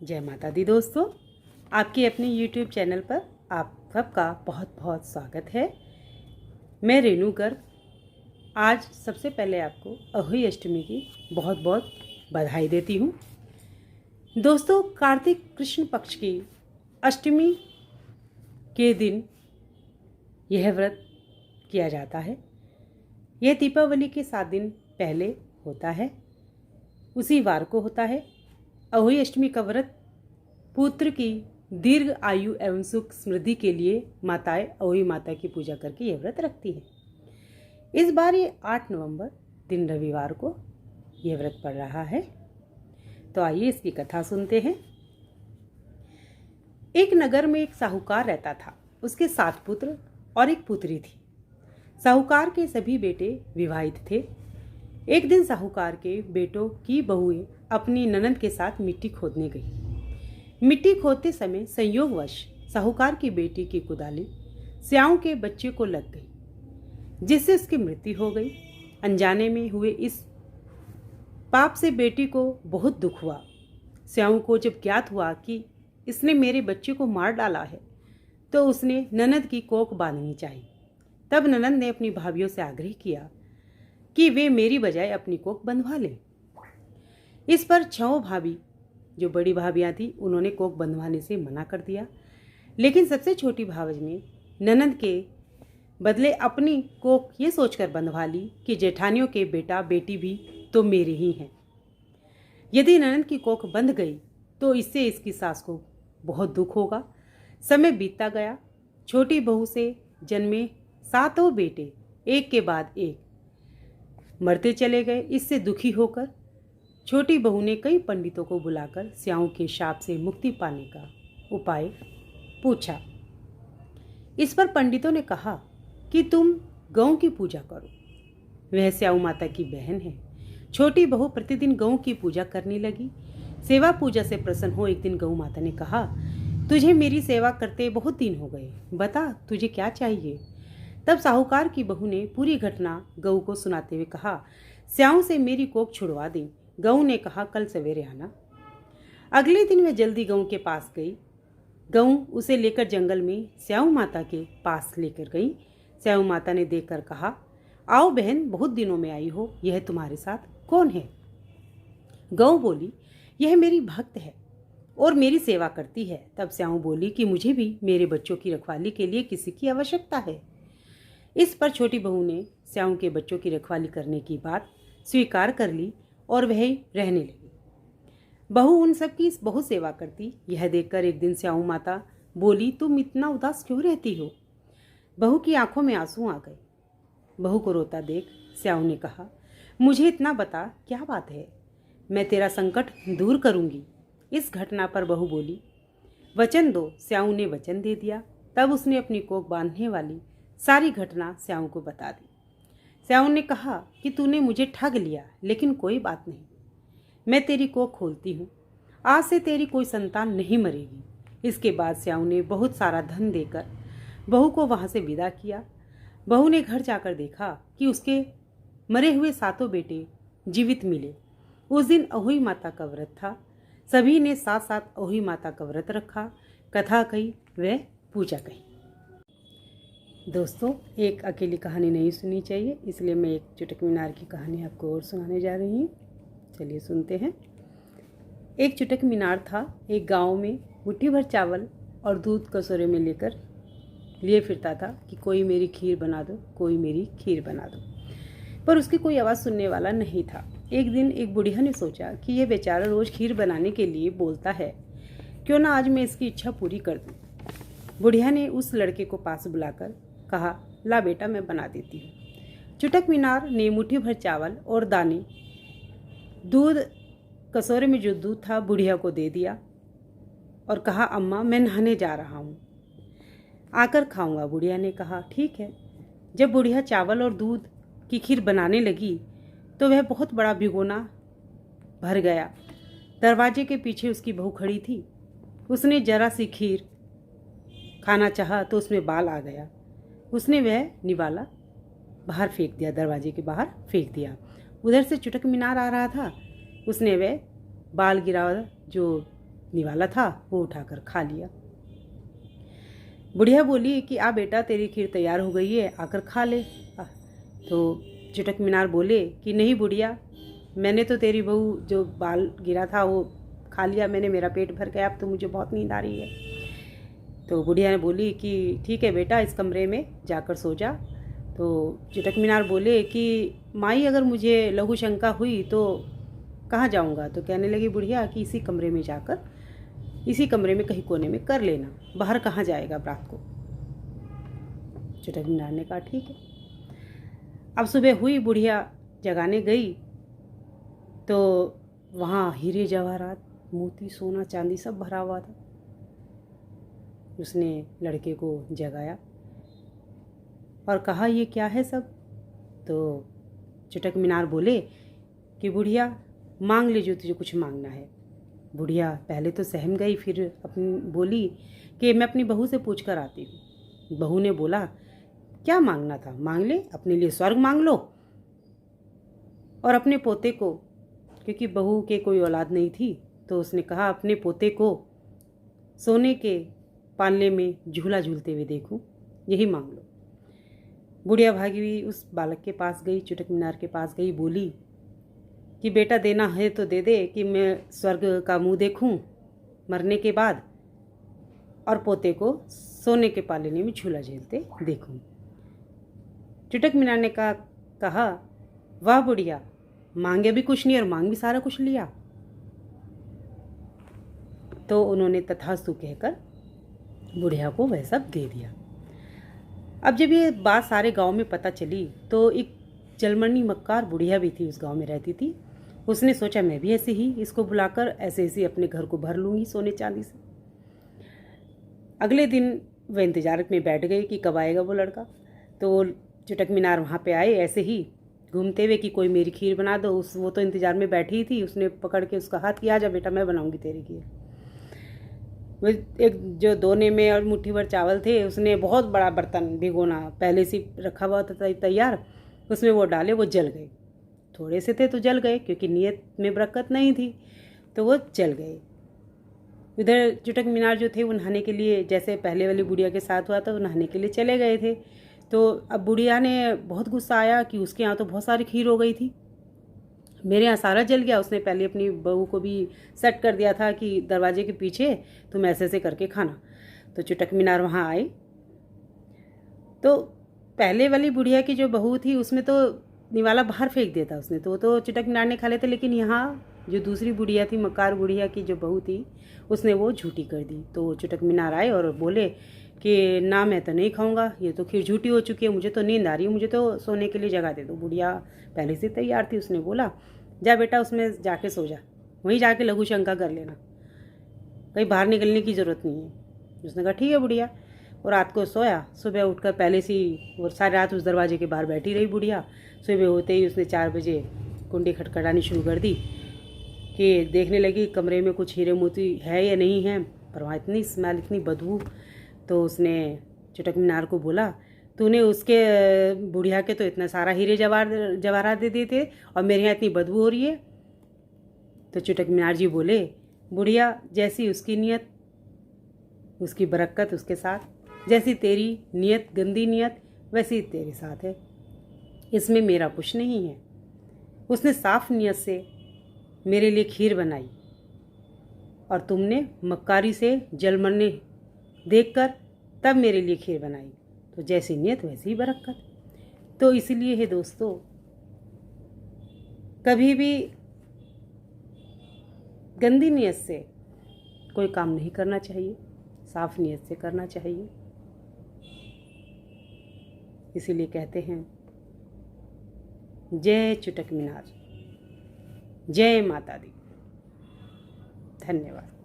जय माता दी दोस्तों, आपके अपने YouTube चैनल पर आप सबका बहुत बहुत स्वागत है। मैं रेणु गर्ग आज सबसे पहले आपको अहोई अष्टमी की बहुत बहुत बधाई देती हूँ। दोस्तों, कार्तिक कृष्ण पक्ष की अष्टमी के दिन यह व्रत किया जाता है। यह दीपावली के 7 दिन पहले होता है, उसी वार को होता है। अहोई अष्टमी का व्रत पुत्र की दीर्घ आयु एवं सुख समृद्धि के लिए माताएं अहोई माता की पूजा करके यह व्रत रखती हैं। इस बार ये 8 नवंबर दिन रविवार को यह व्रत पड़ रहा है। तो आइए इसकी कथा सुनते हैं। एक नगर में एक साहूकार रहता था। उसके 7 पुत्र और एक पुत्री थी। साहूकार के सभी बेटे विवाहित थे। एक दिन साहूकार के बेटों की बहुएं अपनी ननद के साथ मिट्टी खोदने गई। मिट्टी खोदते समय संयोगवश साहूकार की बेटी की कुदाली स्याऊ के बच्चे को लग गई, जिससे उसकी मृत्यु हो गई। अनजाने में हुए इस पाप से बेटी को बहुत दुख हुआ। स्याऊ को जब ज्ञात हुआ कि इसने मेरे बच्चे को मार डाला है, तो उसने ननद की कोख बांधनी चाहिए। तब ननद ने अपनी भाभियों से आग्रह किया कि वे मेरी बजाय अपनी कोख बंधवा लें। इस पर 6 भाभी जो बड़ी भाभियां थी, उन्होंने कोख बंधवाने से मना कर दिया। लेकिन सबसे छोटी भावज ने ननद के बदले अपनी कोख ये सोचकर बंधवा ली कि जेठानियों के बेटा बेटी भी तो मेरे ही हैं। यदि ननद की कोख बंध गई तो इससे इसकी सास को बहुत दुख होगा। समय बीतता गया। छोटी बहू से जन्मे 7 बेटे एक के बाद एक मरते चले गए। इससे दुखी होकर छोटी बहू ने कई पंडितों को बुलाकर स्याऊ के शाप से मुक्ति पाने का उपाय पूछा। इस पर पंडितों ने कहा कि तुम गौ की पूजा करो। वह स्याऊ माता की बहन है। छोटी बहू प्रतिदिन गौ की पूजा करने लगी। सेवा पूजा से प्रसन्न हो एक दिन गौ माता ने कहा, तुझे मेरी सेवा करते बहुत दिन हो गए, बता तुझे क्या चाहिए। तब साहूकार की बहू ने पूरी घटना गऊ को सुनाते हुए कहा, स्याऊ से मेरी कोख छुड़वा दे। गऊ ने कहा, कल सवेरे आना। अगले दिन वह जल्दी गऊ के पास गई। गऊ उसे लेकर जंगल में स्याऊ माता के पास लेकर गई। स्याऊ माता ने देखकर कहा, आओ बहन, बहुत दिनों में आई हो, यह तुम्हारे साथ कौन है। गऊ बोली, यह मेरी भक्त है और मेरी सेवा करती है। तब स्याऊ बोली कि मुझे भी मेरे बच्चों की रखवाली के लिए किसी की आवश्यकता है। इस पर छोटी बहू ने स्याऊ के बच्चों की रखवाली करने की बात स्वीकार कर ली और वह रहने लगी। बहू उन सब की बहुत सेवा करती। यह देखकर एक दिन स्याऊ माता बोली, तुम इतना उदास क्यों रहती हो। बहू की आंखों में आंसू आ गए। बहू को रोता देख स्याऊ ने कहा, मुझे इतना बता क्या बात है, मैं तेरा संकट दूर करूंगी। इस घटना पर बहू बोली, वचन दो। स्याऊ ने वचन दे दिया। तब उसने अपनी कोख बांधने वाली सारी घटना स्याऊ को बता दी। स्याऊ ने कहा कि तूने मुझे ठग लिया, लेकिन कोई बात नहीं, मैं तेरी कोख खोलती हूँ। आज से तेरी कोई संतान नहीं मरेगी। इसके बाद स्याऊ ने बहुत सारा धन देकर बहू को वहाँ से विदा किया। बहू ने घर जाकर देखा कि उसके मरे हुए 7 बेटे जीवित मिले। उस दिन अहोई माता का व्रत था। सभी ने साथ साथ अहोई माता का व्रत रखा, कथा कही, व पूजा कही। दोस्तों, एक अकेली कहानी नहीं सुननी चाहिए, इसलिए मैं एक चुटक मीनार की कहानी आपको और सुनाने जा रही हूँ। चलिए सुनते हैं। एक चुटक मीनार था। एक गांव में मुट्ठी भर चावल और दूध कटोरे में लेकर लिए फिरता था कि कोई मेरी खीर बना दो, कोई मेरी खीर बना दो। पर उसकी कोई आवाज़ सुनने वाला नहीं था। एक दिन एक बुढ़िया ने सोचा कि यह बेचारा रोज़ खीर बनाने के लिए बोलता है, क्यों ना आज मैं इसकी इच्छा पूरी कर दूँ। बुढ़िया ने उस लड़के को पास बुलाकर कहा, ला बेटा, मैं बना देती हूँ। चुटक मीनार ने मुट्ठी भर चावल और दाने दूध कटोरे में जो दूध था बुढ़िया को दे दिया और कहा, अम्मा मैं नहाने जा रहा हूँ, आकर खाऊंगा। बुढ़िया ने कहा, ठीक है। जब बुढ़िया चावल और दूध की खीर बनाने लगी तो वह बहुत बड़ा भिगोना भर गया। दरवाजे के पीछे उसकी बहू खड़ी थी। उसने जरा सी खीर खाना चाहा तो उसमें बाल आ गया। उसने वह निवाला बाहर फेंक दिया, दरवाजे के बाहर फेंक दिया। उधर से चुटक मीनार आ रहा था। उसने वह बाल गिरा जो निवाला था वो उठाकर खा लिया। बुढ़िया बोली कि आ बेटा, तेरी खीर तैयार हो गई है, आकर खा ले। तो चुटक मीनार बोले कि नहीं बुढ़िया, मैंने तो तेरी बहू जो बाल गिरा था वो खा लिया मैंने, मेरा पेट भर गया, अब तो मुझे बहुत नींद आ रही है। तो बुढ़िया ने बोली कि ठीक है बेटा, इस कमरे में जाकर सो जा। तो चुटक मीनार बोले कि माई, अगर मुझे लघु शंका हुई तो कहाँ जाऊँगा? तो कहने लगी बुढ़िया कि इसी कमरे में जाकर, इसी कमरे में कहीं कोने में कर लेना, बाहर कहाँ जाएगा रात को। चुटक मीनार ने कहा ठीक है। अब सुबह हुई, बुढ़िया जगाने गई तो वहाँ हीरे जवाहरात, मोती, सोना, चांदी सब भरा हुआ था। उसने लड़के को जगाया और कहा ये क्या है सब? तो चुटक मीनार बोले कि बुढ़िया मांग ले जो तुझे कुछ मांगना है। बुढ़िया पहले तो सहम गई, फिर अपनी बोली कि मैं अपनी बहू से पूछ कर आती हूँ। बहू ने बोला क्या मांगना था? मांग ले, अपने लिए स्वर्ग मांग लो और अपने पोते को, क्योंकि बहू के कोई औलाद नहीं थी, तो उसने कहा अपने पोते को सोने के पालने में झूला झूलते हुए देखूं, यही मांग लो। बुढ़िया भागी हुई उस बालक के पास गई, चुटक मीनार के पास गई, बोली कि बेटा देना है तो दे दे कि मैं स्वर्ग का मुंह देखूं मरने के बाद, और पोते को सोने के पालने में झूला झूलते देखूं। चुटक मीनार ने कहा वाह बुढ़िया, मांगे भी कुछ नहीं और मांग भी सारा कुछ लिया। तो उन्होंने तथास्तु कहकर बुढ़िया को वह सब दे दिया। अब जब ये बात सारे गांव में पता चली तो एक जलमणी मक्कार बुढ़िया भी थी, उस गांव में रहती थी। उसने सोचा मैं भी ऐसे ही इसको बुलाकर ऐसे ऐसे अपने घर को भर लूँगी सोने चांदी से। अगले दिन वह इंतजार में बैठ गई कि कब आएगा वो लड़का। तो चुटक मीनार वहाँ पे आए ऐसे ही घूमते हुए कि कोई मेरी खीर बना दो। वो तो इंतजार में बैठी ही थी। उसने पकड़ के उसका हाथ किया, जा बेटा मैं बनाऊंगी तेरी खीर। वो एक जो दोने में और मुट्ठी भर चावल थे, उसने बहुत बड़ा बर्तन भिगोना पहले से रखा हुआ था तैयार, उसमें वो डाले, वो जल गए। थोड़े से थे तो जल गए, क्योंकि नियत में बरकत नहीं थी, तो वो जल गए। इधर चुटक मीनार जो थे वो नहाने के लिए, जैसे पहले वाली बुढ़िया के साथ हुआ था, वो नहाने के लिए चले गए थे। तो अब बुढ़िया ने बहुत गुस्सा आया कि उसके यहाँ तो बहुत सारी खीर हो गई थी, मेरे यहाँ सारा जल गया। उसने पहले अपनी बहू को भी सेट कर दिया था कि दरवाजे के पीछे तुम ऐसे ऐसे करके खाना। तो चुटक मीनार वहाँ आई तो पहले वाली बुढ़िया की जो बहू थी उसमें तो निवाला बाहर फेंक दिया था उसने, तो चुटक मीनार ने खा लेते। लेकिन यहाँ जो दूसरी बुढ़िया थी, मक्कार बुढ़िया की जो बहू थी, उसने वो झूठी कर दी। तो चुटक मीनार आए और बोले कि ना मैं तो नहीं खाऊंगा, ये तो खीर झूठी हो चुकी है, मुझे तो नींद आ रही है, मुझे तो सोने के लिए जगह दे दो। बुढ़िया पहले से तैयार थी, उसने बोला जा बेटा उसमें जाके सो जा, वहीं जाके लघु शंका कर लेना, कहीं बाहर निकलने की ज़रूरत नहीं है। उसने कहा ठीक है बुढ़िया। और रात को सोया। सुबह उठकर पहले से ही वो सारी रात उस दरवाजे के बाहर बैठी रही बुढ़िया। सुबह होते ही उसने 4 बजे कुंडी खटखटानी शुरू कर दी कि देखने लगी कमरे में कुछ हीरे मोती है या नहीं है, पर वहाँ इतनी स्मेल, इतनी बदबू। तो उसने चुटक मीनार को बोला तूने उसके बुढ़िया के तो इतना सारा हीरे जवाहरात दे दिए थे और मेरे यहाँ इतनी बदबू हो रही है। तो चुटक मीनार जी बोले बुढ़िया जैसी उसकी नियत उसकी बरकत उसके साथ, जैसी तेरी नियत गंदी नियत वैसी तेरे साथ है, इसमें मेरा कुछ नहीं है। उसने साफ नियत से मेरे लिए खीर बनाई और तुमने मक्कारी से जलमरने देखकर तब मेरे लिए खीर बनाई, तो जैसी नियत वैसी ही बरकत। तो इसीलिए है दोस्तों, कभी भी गंदी नियत से कोई काम नहीं करना चाहिए, साफ नियत से करना चाहिए। इसीलिए कहते हैं जय चुटक मीनार, जय माता दी। धन्यवाद।